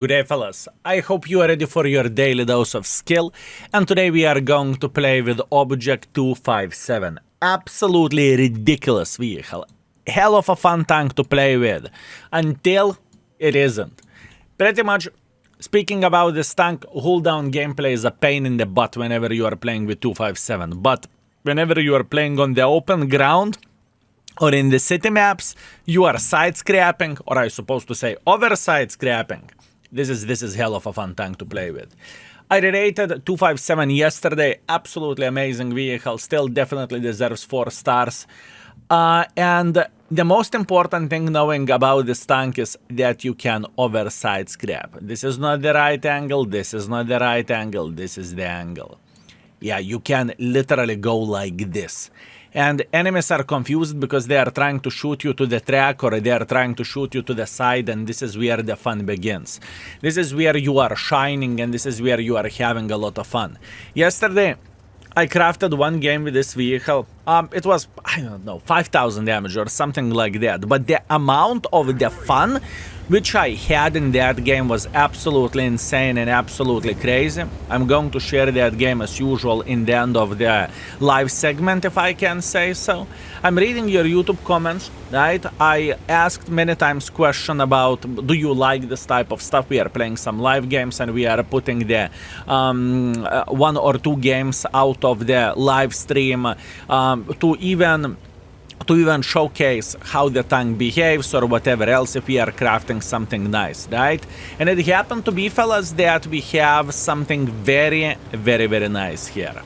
Good day, fellas. I hope you are ready for your daily dose of skill, and today we are going to play with Object 257. Absolutely ridiculous vehicle. Hell of a fun tank to play with, until it isn't. Pretty much, speaking about this tank, hold down gameplay is a pain in the butt whenever you are playing with 257, but whenever you are playing on the open ground, or in the city maps, you are side scrapping, or I supposed to say over side scrapping. This is hell of a fun tank to play with. I rated 257 yesterday. Absolutely amazing vehicle. Still definitely deserves 4 stars. And the most important thing knowing about this tank is that you can overside scrap. This is not the right angle. This is not the right angle. This is the angle. Yeah, you can literally go like this. And enemies are confused because they are trying to shoot you to the track or they are trying to shoot you to the side, and this is where the fun begins. This is where you are shining and this is where you are having a lot of fun. Yesterday, I crafted one game with this vehicle. It was, I don't know, 5,000 damage or something like that. But the amount of the fun which I had in that game was absolutely insane and absolutely crazy. I'm going to share that game as usual in the end of the live segment, if I can say so. I'm reading your YouTube comments, right? I asked many times question about, do you like this type of stuff? We are playing some live games and we are putting the 1 or 2 games out of the live stream to even showcase how the tank behaves or whatever else if we are crafting something nice, right? And it happened to be, fellas, that we have something very, very, very nice here.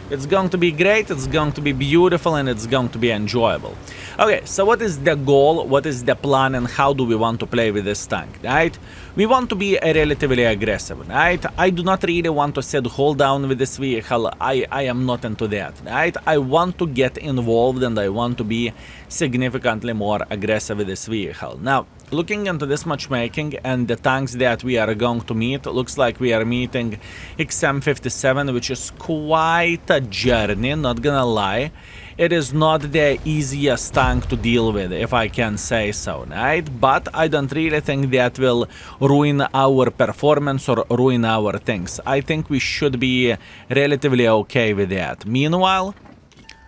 It's going to be great, it's going to be beautiful, and it's going to be enjoyable. Okay, so what is the goal, what is the plan, and how do we want to play with this tank, right? We want to be relatively aggressive, right? I do not really want to sit hold down with this vehicle. I am not into that, right? I want to get involved and I want to be significantly more aggressive with this vehicle. Now, looking into this matchmaking and the tanks that we are going to meet, looks like we are meeting XM57, which is quite a journey, not gonna lie. It is not the easiest tank to deal with, if I can say so, right? But I don't really think that will ruin our performance or ruin our things. I think we should be relatively okay with that. Meanwhile,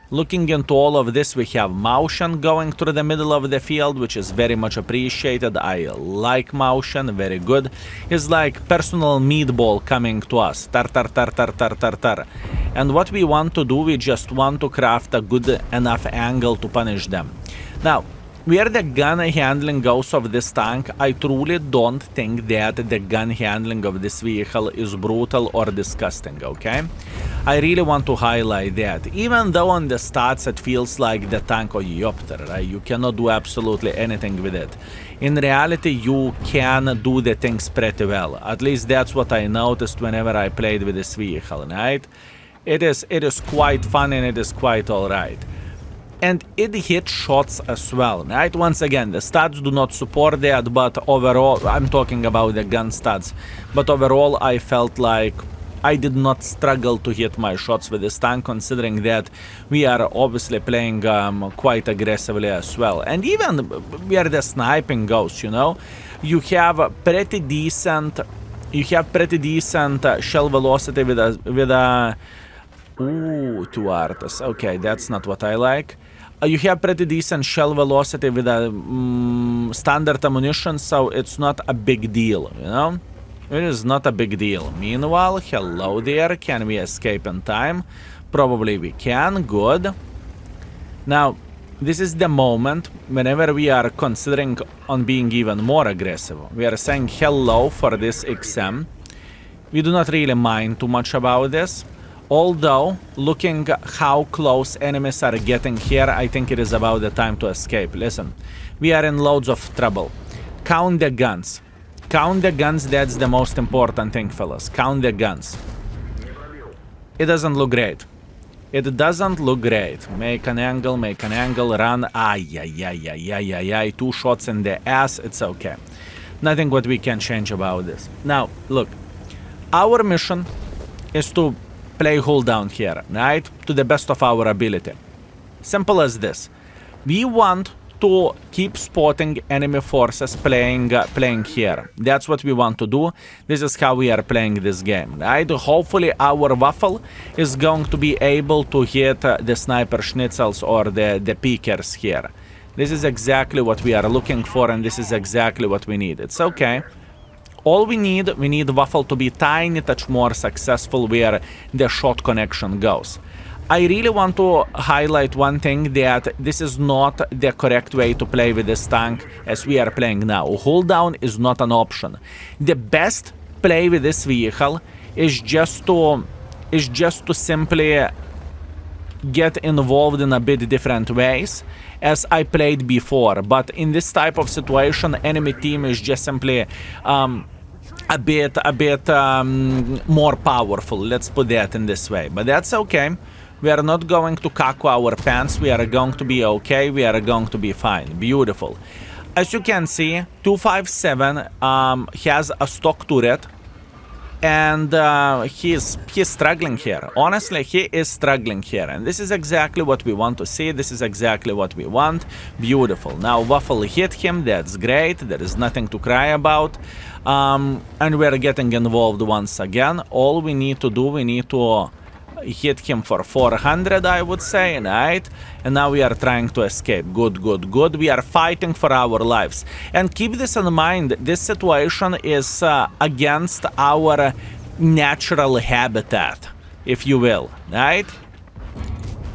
looking into all of this, we have motion going through the middle of the field, which is very much appreciated. I like motion, very good. It's like personal meatball coming to us. Tar, tar, tar, tar, tar, tar, tar. And what we want to do, we just want to craft a good enough angle to punish them. Now, where the gun handling goes of this tank, I truly don't think that the gun handling of this vehicle is brutal or disgusting, okay? I really want to highlight that. Even though on the stats it feels like the tank Oyopter, right? You cannot do absolutely anything with it. In reality, you can do the things pretty well. At least that's what I noticed whenever I played with this vehicle, right? It is quite fun and it is quite alright. And it hits shots as well, right? Once again, the stats do not support that, but overall, I'm talking about the gun stats, but overall I felt like I did not struggle to hit my shots with this tank, considering that we are obviously playing quite aggressively as well. And even where the sniping goes, you know, you have pretty decent shell velocity with a ooh, 2 artists. Okay, that's not what I like. You have pretty decent shell velocity with a standard ammunition, so it's not a big deal, you know? It is not a big deal. Meanwhile, hello there, can we escape in time? Probably we can, good. Now, this is the moment whenever we are considering on being even more aggressive. We are saying hello for this XM. We do not really mind too much about this. Although, looking how close enemies are getting here, I think it is about the time to escape. Listen, we are in loads of trouble. Count the guns. Count the guns, that's the most important thing, fellas. Count the guns. It doesn't look great. It doesn't look great. Make an angle, run. Ay, ay, ay, ay, ay, ay, ay. 2 shots in the ass, it's okay. Nothing what we can change about this. Now, look. Our mission is to play hold down here, right? To the best of our ability. Simple as this. We want to keep spotting enemy forces playing here. That's what we want to do. This is how we are playing this game, right? Hopefully our Waffle is going to be able to hit the sniper schnitzels or the peekers here. This is exactly what we are looking for, and this is exactly what we need. It's okay. All we need Waffle to be tiny touch more successful where the shot connection goes. I really want to highlight one thing, that this is not the correct way to play with this tank as we are playing now. Hold down is not an option. The best play with this vehicle is just to simply get involved in a bit different ways as I played before. But in this type of situation, enemy team is just simply a bit more powerful. Let's put that in this way. But that's okay. We are not going to cack our pants. We are going to be okay. We are going to be fine. Beautiful. As you can see, 257 has a stock turret, and he's struggling here. Honestly, he is struggling here, and this is exactly what we want to see. This is exactly what we want. Beautiful. Now Waffle hit him. That's great. There is nothing to cry about. And we're getting involved once again. All we need to do, we need to hit him for 400, I would say, right? And now we are trying to escape. Good, good, good. We are fighting for our lives. And keep this in mind, this situation is against our natural habitat, if you will, right?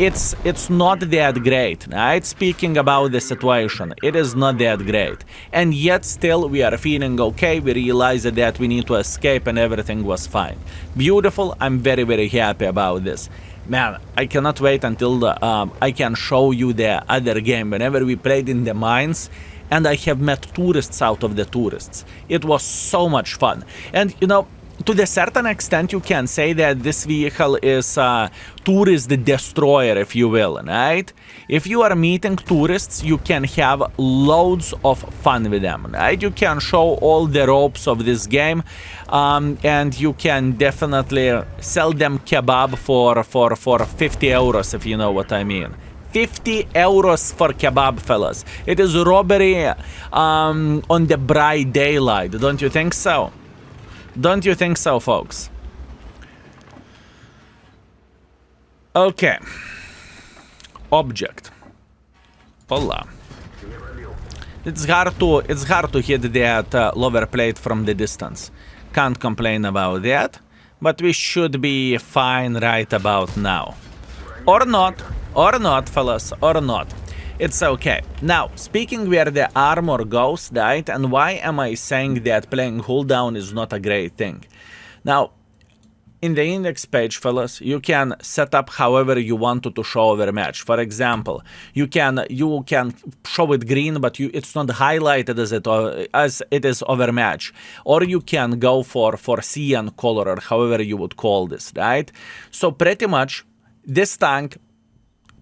It's not that great, right? Speaking about the situation, it is not that great. And yet still we are feeling okay. We realize that we need to escape and everything was fine. Beautiful. I'm very, very happy about this. Man, I cannot wait until I can show you the other game. Whenever we played in the mines, and I have met tourists out of the tourists. It was so much fun. And, you know, to a certain extent, you can say that this vehicle is a tourist destroyer, if you will, right? If you are meeting tourists, you can have loads of fun with them, right? You can show all the ropes of this game, and you can definitely sell them kebab for 50 euros, if you know what I mean. 50 euros for kebab, fellas. It is robbery on the bright daylight, don't you think so? Don't you think so, folks? Okay. Object. Hola. It's hard to hit that lower plate from the distance. Can't complain about that, but we should be fine right about now. Or not, fellas, or not. It's okay. Now, speaking where the armor goes, right, and why am I saying that playing hold down is not a great thing? Now, in the index page, fellas, you can set up however you want to show overmatch. For example, you can show it green, but it's not highlighted as it is overmatch. Or you can go for cyan color, or however you would call this, right? So pretty much, this tank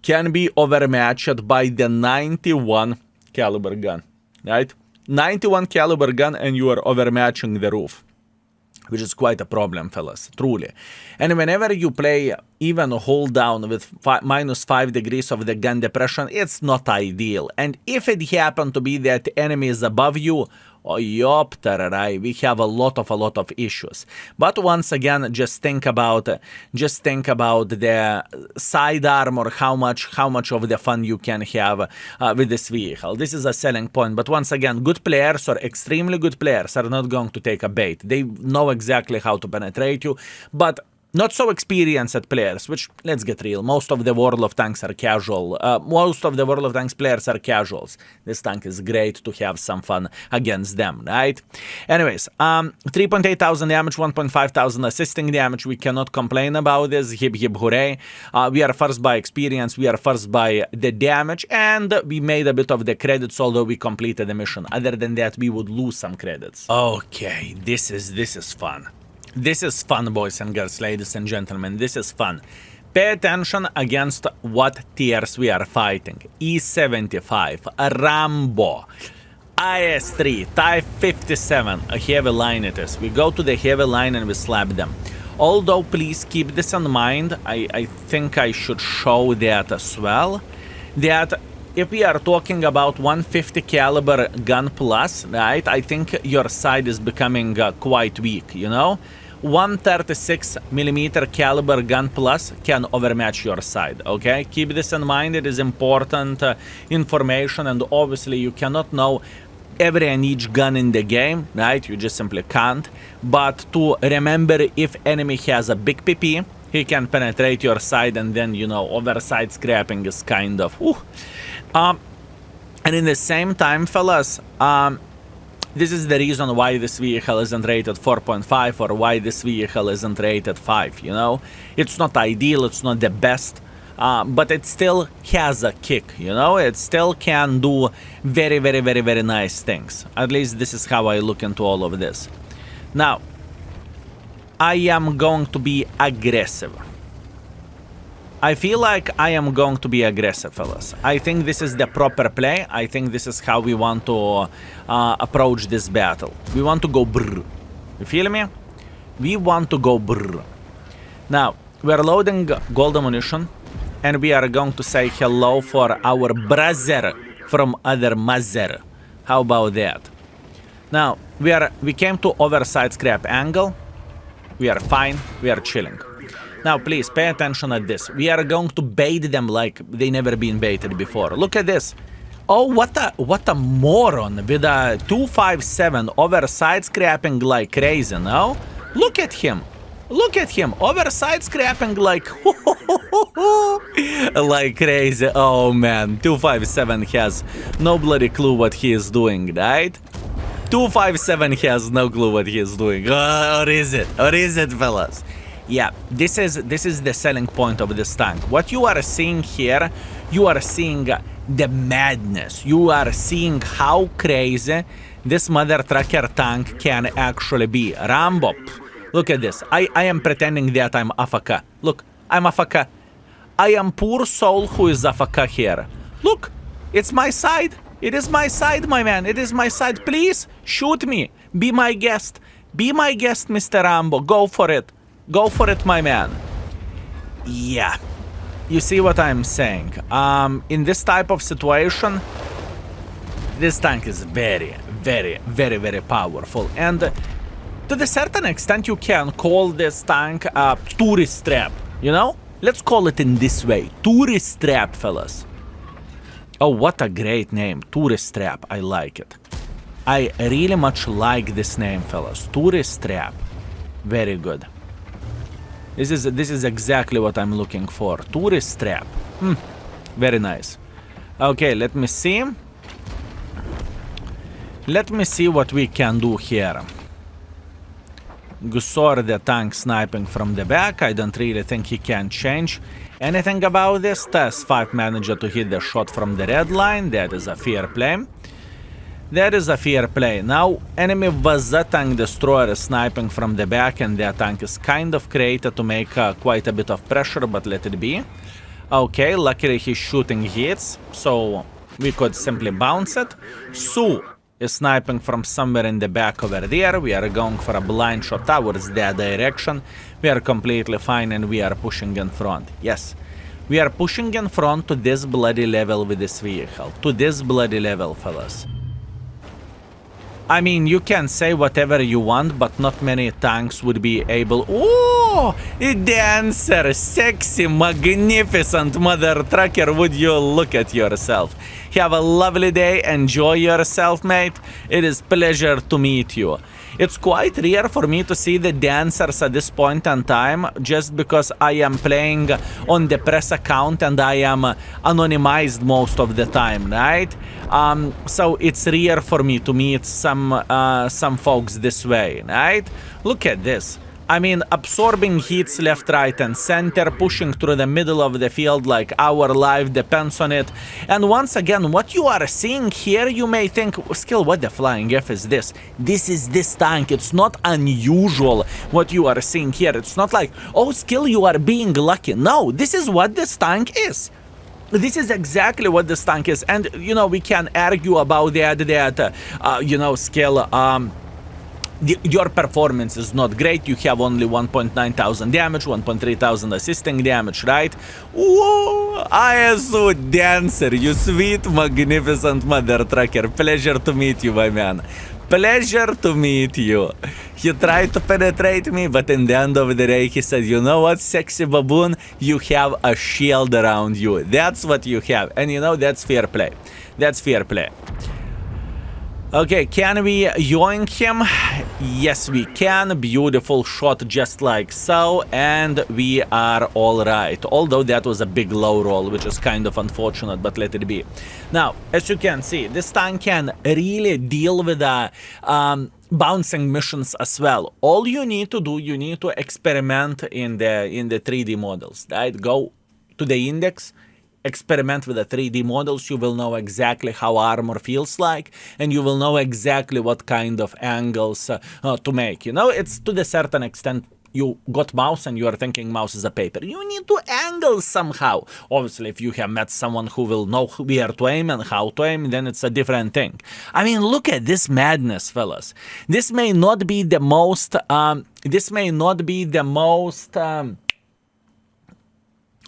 can be overmatched by the 91 caliber gun, right? 91 caliber gun, and you are overmatching the roof, which is quite a problem, fellas, truly. And whenever you play even hold down with -5 degrees of the gun depression, it's not ideal. And if it happened to be that the enemy is above you, oh, yop, tararai, we have a lot of issues. But once again, just think about the side armor, how much of the fun you can have with this vehicle. This is a selling point. But once again, good players or extremely good players are not going to take a bait. They know exactly how to penetrate you, but not so experienced players, which, let's get real, most of the World of Tanks are casual. Most of the World of Tanks players are casuals. This tank is great to have some fun against them, right? Anyways, 3.8 thousand damage, 1.5 thousand assisting damage. We cannot complain about this. Hip hip hooray. We are first by experience. We are first by the damage. And we made a bit of the credits, although we completed the mission. Other than that, we would lose some credits. Okay, this is fun. This is fun, boys and girls, ladies and gentlemen. This is fun. Pay attention against what tiers we are fighting. E75, Rambo, IS-3, Type 57, a heavy line it is. We go to the heavy line and we slap them. Although, please keep this in mind, I think I should show that as well, that if we are talking about 150 caliber gun plus, right, I think your side is becoming quite weak, you know? 136 millimeter caliber gun plus can overmatch your side, okay? Keep this in mind. It is important information, and obviously you cannot know every and each gun in the game, right? You just simply can't. But to remember, if enemy has a big PP, he can penetrate your side, and then, you know, overside scrapping is kind of... and in the same time, fellas, this is the reason why this vehicle isn't rated 4.5 or why this vehicle isn't rated 5, you know? It's not ideal, it's not the best, but it still has a kick, you know? It still can do very, very, very, very nice things. At least this is how I look into all of this. Now, I am going to be aggressive. I feel like I am going to be aggressive, fellas. I think this is the proper play. I think this is how we want to approach this battle. We want to go brr. You feel me? We want to go brr. Now, we're loading gold ammunition, and we are going to say hello for our brother from other mother. How about that? Now, we came to overside scrap angle. We are fine. We are chilling. Now, please, pay attention at this. We are going to bait them like they never been baited before. Look at this. Oh, what a moron with a 257 overside scrapping like crazy, no? Look at him. Look at him. Overside scrapping like... like crazy. Oh, man. 257 has no bloody clue what he is doing, right? 257 has no clue what he is doing. Or is it? Or is it, fellas? Yeah, this is the selling point of this tank. What you are seeing here, you are seeing the madness. You are seeing how crazy this mother trucker tank can actually be. Rambo, look at this. I am pretending that I'm AFK. Look, I'm AFK. I am poor soul who is AFK here. Look, it's my side. It is my side, my man. It is my side. Please, shoot me. Be my guest. Be my guest, Mr. Rambo. Go for it. Go for it, my man. Yeah. You see what I'm saying? In this type of situation, this tank is very, very, very, very powerful. And to the certain extent, you can call this tank a tourist trap. You know? Let's call it in this way. Tourist trap, fellas. Oh, what a great name. Tourist trap. I like it. I really much like this name, fellas. Tourist trap. Very good. This is exactly what I'm looking for. Tourist trap. Very nice. Okay, let me see. Let me see what we can do here. Gusor the tank sniping from the back. I don't really think he can change anything about this. Test 5 managed to hit the shot from the red line. That is a fair play. That is a fair play. Now, enemy Vaza tank destroyer is sniping from the back, and their tank is kind of created to make quite a bit of pressure, but let it be. Okay, luckily he's shooting hits, so we could simply bounce it. Su is sniping from somewhere in the back over there. We are going for a blind shot towards that direction. We are completely fine, and we are pushing in front. Yes, we are pushing in front to this bloody level with this vehicle. To this bloody level, fellas. I mean, you can say whatever you want, but not many tanks would be able... Oh, a dancer, sexy, magnificent mother trucker, would you look at yourself. Have a lovely day, enjoy yourself, mate. It is pleasure to meet you. It's quite rare for me to see the dancers at this point in time, just because I am playing on the press account and I am anonymized most of the time, right? So it's rare for me to meet some folks this way, right? Look at this. I mean, absorbing hits left, right, and center, pushing through the middle of the field like our life depends on it. And once again, what you are seeing here, you may think, Skill, what the flying F is this? This is this tank. It's not unusual what you are seeing here. It's not like, oh, Skill, you are being lucky. No, this is what this tank is. This is exactly what this tank is. And, you know, we can argue about that, you know, Skill, your performance is not great. You have only 1.9 thousand damage, 1.3 thousand assisting damage, right? Whoa, ISO Dancer, you sweet, magnificent mother trucker. Pleasure to meet you, my man. Pleasure to meet you. He tried to penetrate me, but in the end of the day, he said, you know what, sexy baboon? You have a shield around you. That's what you have. And you know, that's fair play. That's fair play. Okay, can we yoink him? Yes, we can. Beautiful shot, just like so. And we are all right. Although that was a big low roll, which is kind of unfortunate, but let it be. Now, as you can see, this tank can really deal with the bouncing missions as well. All you need to do, you need to experiment in the 3D models, right? Go to the index, experiment with the 3D models. You will know exactly how armor feels like, and you will know exactly what kind of angles to make. You know, it's to the certain extent you got mouse and you are thinking mouse is a paper. You need to angle somehow. Obviously, if you have met someone who will know where to aim and how to aim, then it's a different thing. I mean, look at this madness, fellas. This may not be the most,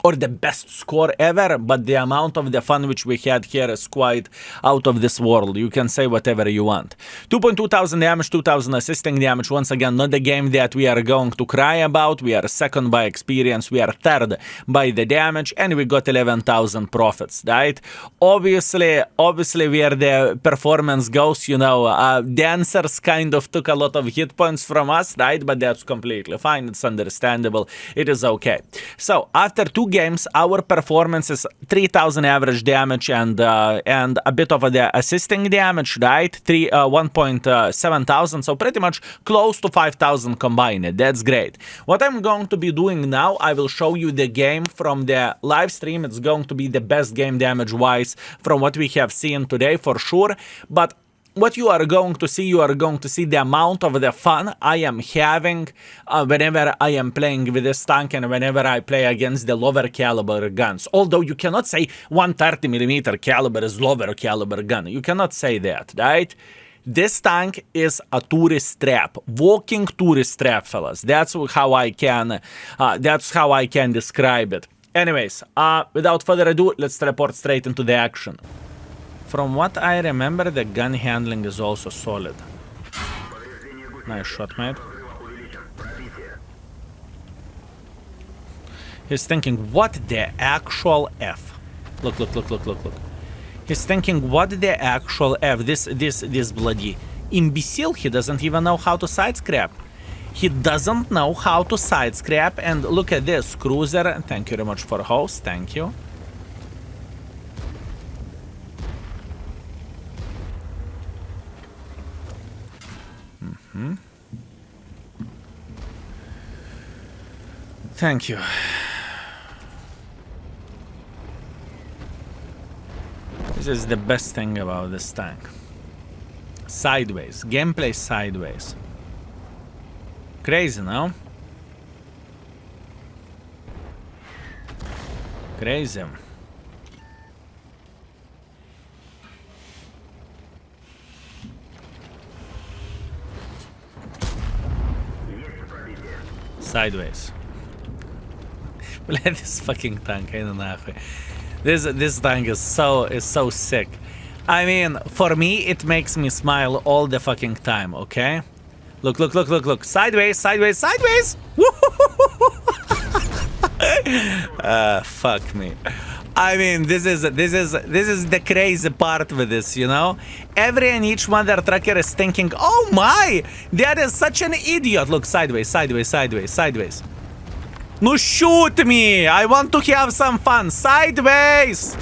or the best score ever, but the amount of the fun which we had here is quite out of this world. You can say whatever you want. 2.2 thousand damage, 2,000 assisting damage. Once again, not the game that we are going to cry about. We are second by experience, we are third by the damage, and we got 11,000 profits, right? Obviously where the performance goes, you know, dancers kind of took a lot of hit points from us, right? But that's completely fine. It's understandable. It is okay. So after 2 games, our performance is 3,000 average damage and a bit of the assisting damage, right? 1.7 thousand, so pretty much close to 5,000 combined. That's great. What I'm going to be doing now, I will show you the game from the live stream. It's going to be the best game damage wise from what we have seen today for sure, but what you are going to see the amount of the fun I am having whenever I am playing with this tank and whenever I play against the lower caliber guns. Although you cannot say 130mm caliber is lower caliber gun. You cannot say that, right? This tank is a tourist trap, walking tourist trap, fellas. That's how I can describe it. Anyways, without further ado, let's teleport straight into the action. From what I remember, the gun handling is also solid. Nice shot, mate. He's thinking, what the actual F? Look. He's thinking, what the actual F? This bloody imbecile, he doesn't even know how to side scrap. He doesn't know how to side scrap, and look at this, cruiser. Thank you very much for host, thank you. Thank you. This is the best thing about this tank. Sideways. Gameplay sideways. Crazy, no? Crazy. Sideways. Let this fucking tank, I don't know. This tank is so sick. I mean, for me, it makes me smile all the fucking time, okay? Look. Sideways. Fuck me. I mean, this is the crazy part with this, you know? Every and each mother trucker is thinking, oh my, that is such an idiot. Look, sideways. No, shoot me! I want to have some fun. Sideways!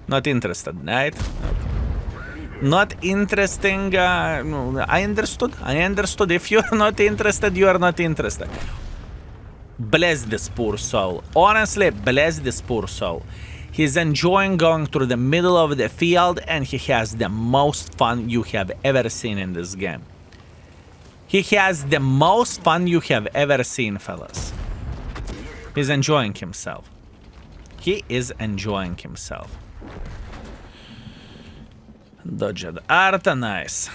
Not interested, right? Not interesting. I understood. If you're not interested, you are not interested. Bless this poor soul. Honestly, bless this poor soul. He's enjoying going through the middle of the field, and he has the most fun you have ever seen in this game. He has the most fun you have ever seen, fellas. He's enjoying himself. He is enjoying himself. Dodged art, nice.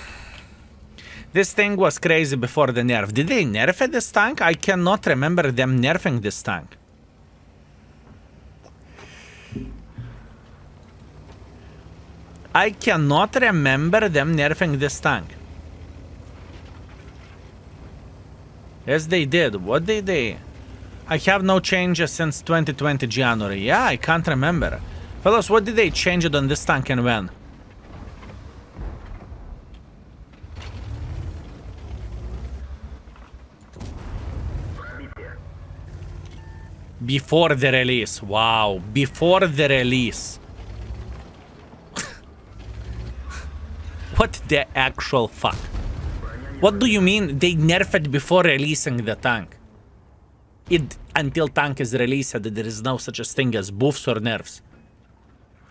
This thing was crazy before the nerf. Did they nerf this tank? I cannot remember them nerfing this tank. I cannot remember them nerfing this tank. Yes, they did. What did they? I have no changes since 2020 January. Yeah, I can't remember. Fellas, what did they change it on this tank and when? Before the release. Wow. Before the release. What the actual fuck? What do you mean they nerfed it before releasing the tank? Until tank is released, there is no such a thing as buffs or nerfs.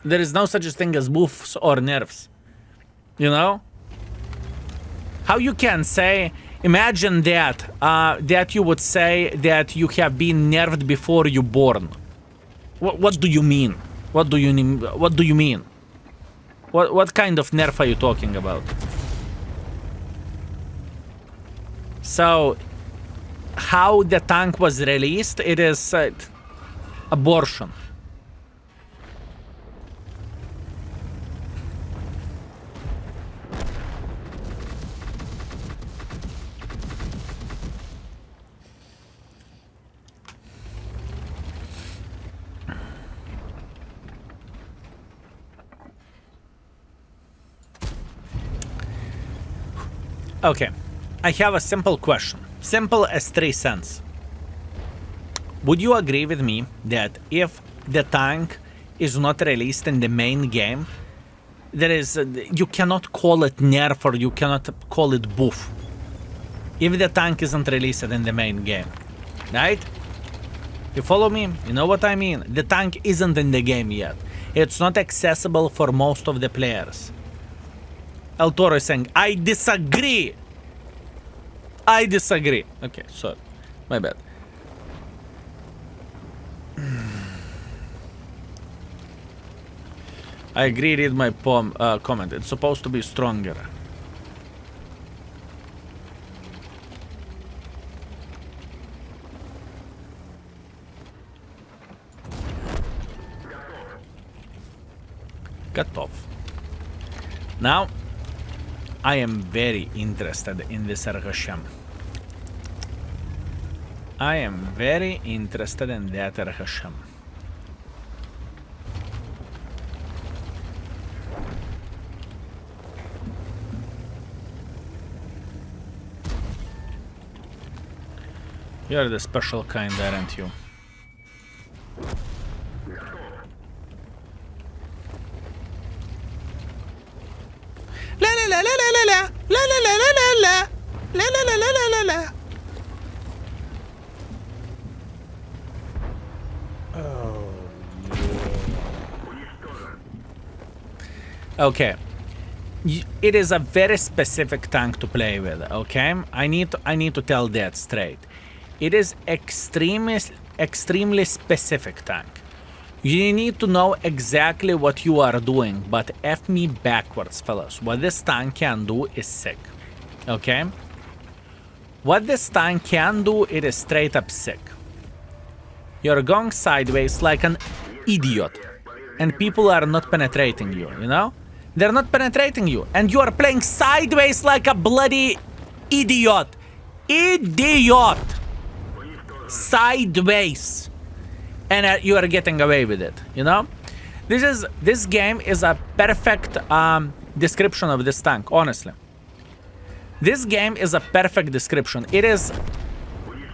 There is no such a thing as buffs or nerfs. You know? How you can say, imagine that, that you would say that you have been nerfed before you born. What do you mean? What do you mean? What do you mean? What kind of nerf are you talking about? So, how the tank was released, it is abortion. Okay, I have a simple question. Simple as 3 cents. Would you agree with me that if the tank is not released in the main game, there is you cannot call it nerf or you cannot call it buff if the tank isn't released in the main game, right? You follow me? You know what I mean? The tank isn't in the game yet. It's not accessible for most of the players. El Toro is saying, I disagree. I disagree. Okay, sorry. My bad. I agree, read my comment. It's supposed to be stronger. Cut off. Now, I am very interested in this Redshire. I am very interested in that Redshire. You're the special kind, aren't you? La la la la la la la la la la la la la la la la la la la. Okay, it is a very specific tank to play with. Okay, I need to tell that straight. It is extremely specific tank. You need to know exactly what you are doing, but F me backwards, fellas. What this tank can do is sick. Okay? What this tank can do, it is straight up sick. You're going sideways like an idiot, and people are not penetrating you, you know? They're not penetrating you, and you are playing sideways like a bloody idiot. Idiot! Sideways. And you are getting away with it, you know? This game is a perfect description of this tank, honestly. This game is a perfect description. It is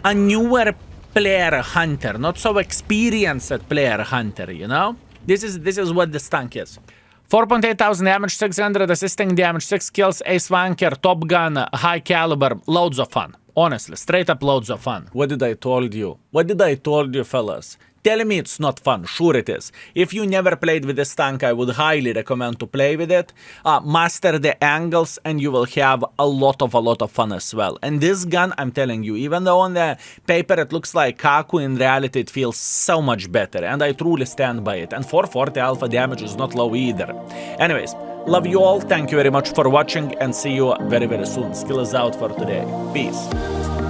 a newer player hunter, not so experienced player hunter, you know? This is what this tank is. 4.8 thousand damage, 600 assisting damage, 6 kills, ace wanker, top gun, high caliber, loads of fun. Honestly, straight up loads of fun. What did I told you? What did I told you, fellas? Tell me it's not fun. Sure it is. If you never played with this tank, I would highly recommend to play with it. Master the angles and you will have a lot of fun as well. And this gun, I'm telling you, even though on the paper it looks like Kaku, in reality it feels so much better. And I truly stand by it. And 440 alpha damage is not low either. Anyways, Love you all, thank you very much for watching, and see you very soon. Skill is out for today. Peace.